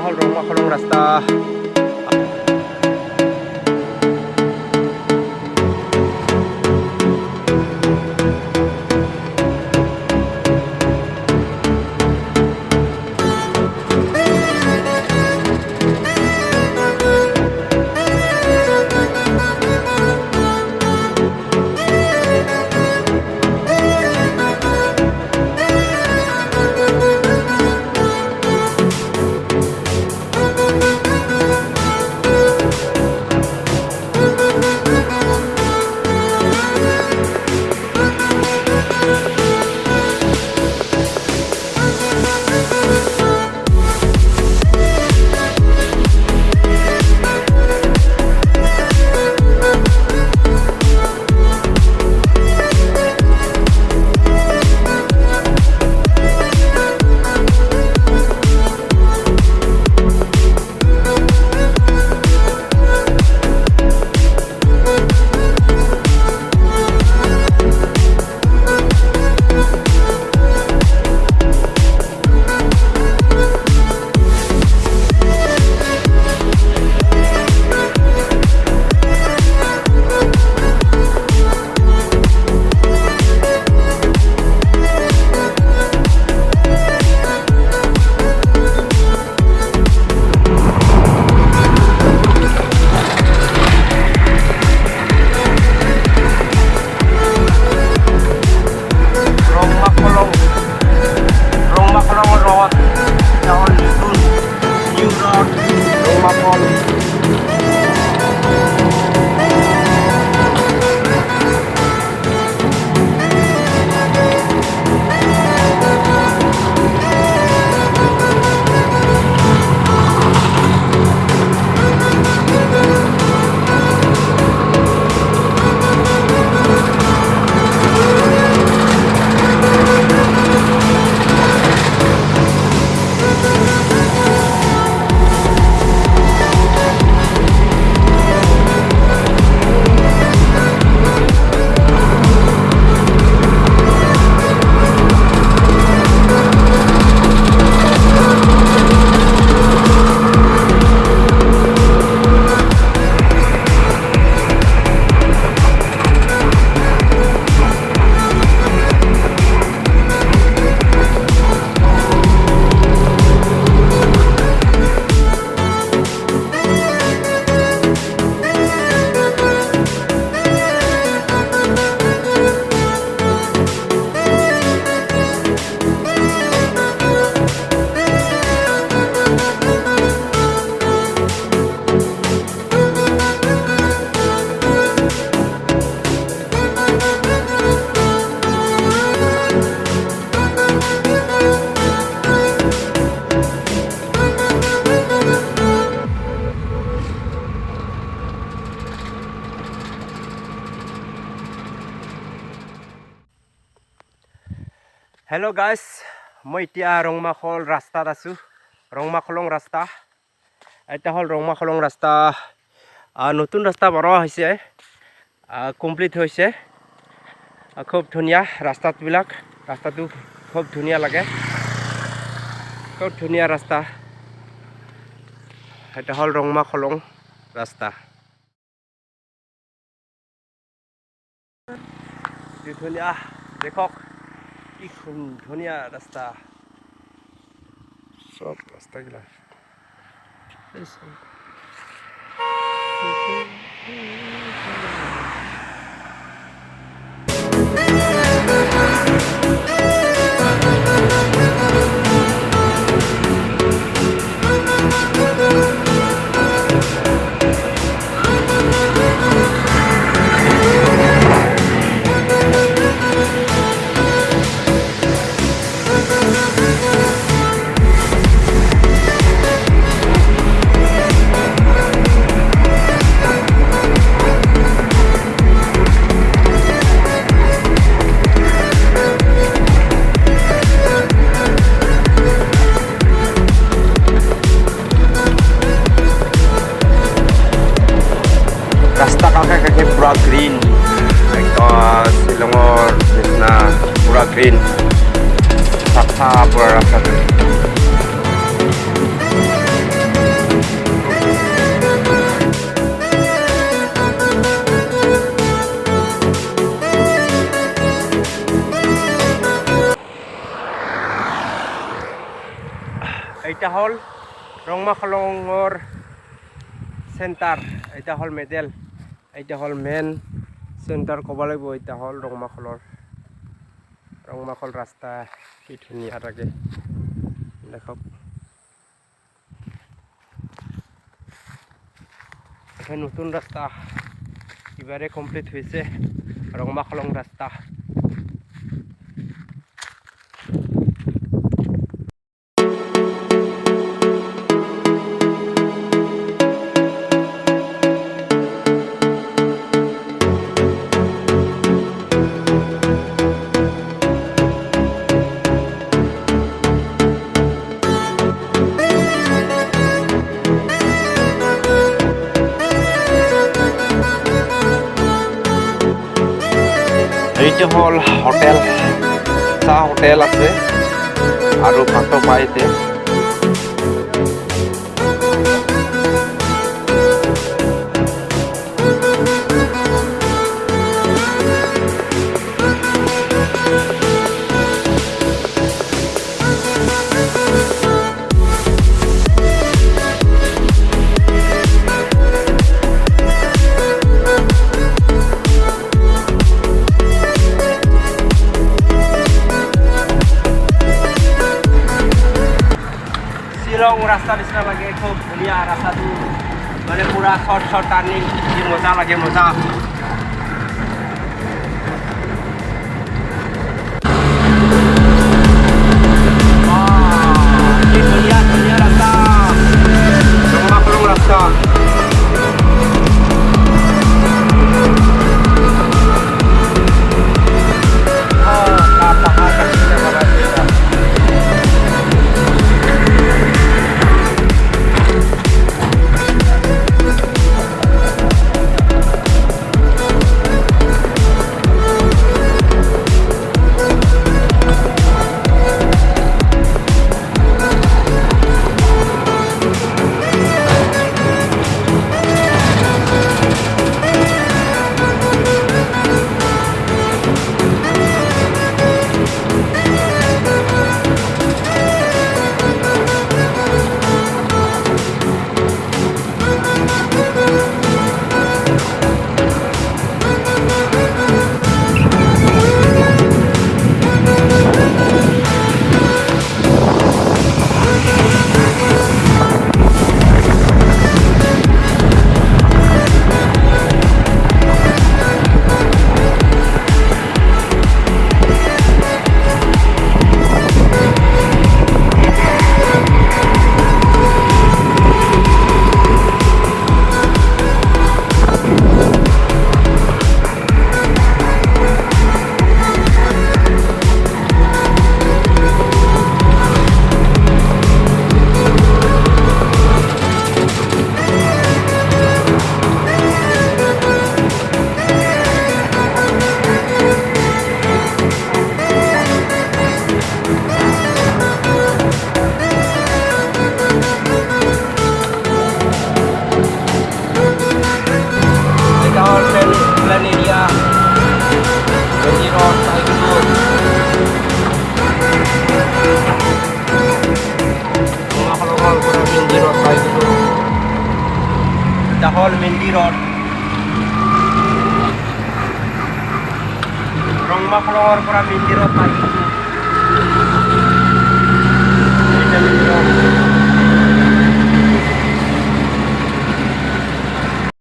hol Rongmakholong rasta. Rongmakholong road. Now new road. Rongmakholong. Hello guys, মই এতিয়া Rongmakhol ৰাস্তাত আছো। Rongmakholong ৰাস্তা। এটা হল Rongmakholong ৰাস্তা। নতুন ৰাস্তা বনোৱা হৈছে। কমপ্লিট হৈছে। খুব ধুনীয়া ৰাস্তাটো খুব ধুনীয়া লাগে। খুব ধুনীয়া ৰাস্তা। এটা হল Rongmakholong ৰাস্তা। ধুনীয়া দেখক কি ধুনীয়া রাস্তা সব রাস্তাগুলা pura green, Silongor na pura green, saksa pura rasa. এইটা হল ৰংমাখলঙৰ চেণ্টাৰ, এইটা হল মেডেল, এইটা হল মেইন চেণ্টাৰ ক'ব লাগিব। এইটা হল ৰংমাখল ৰাস্তা, কি ধুনীয়া লাগে দেখক। এটা নতুন রাস্তা এবারে কমপ্লিট হয়েছে, রংমাখলং রাস্তা। এইটা হল হোটেল, চাহ হোটেল আছে আৰু ভাতো পাইতে। শ্বিলং রাস্তা নিচিনা লাগে, খুব ধুনীয়া ৰাস্তাটো, মানে পুৰা শৰ্ট টাৰ্ণিং, কি মজা লাগে, মজা। কি ধুনীয়া ধুনীয়া ৰাস্তা, ৰংমাখলং ৰাস্তা। The whole Mendi Road, Rongmakholong পৰা Mendi Road পাই।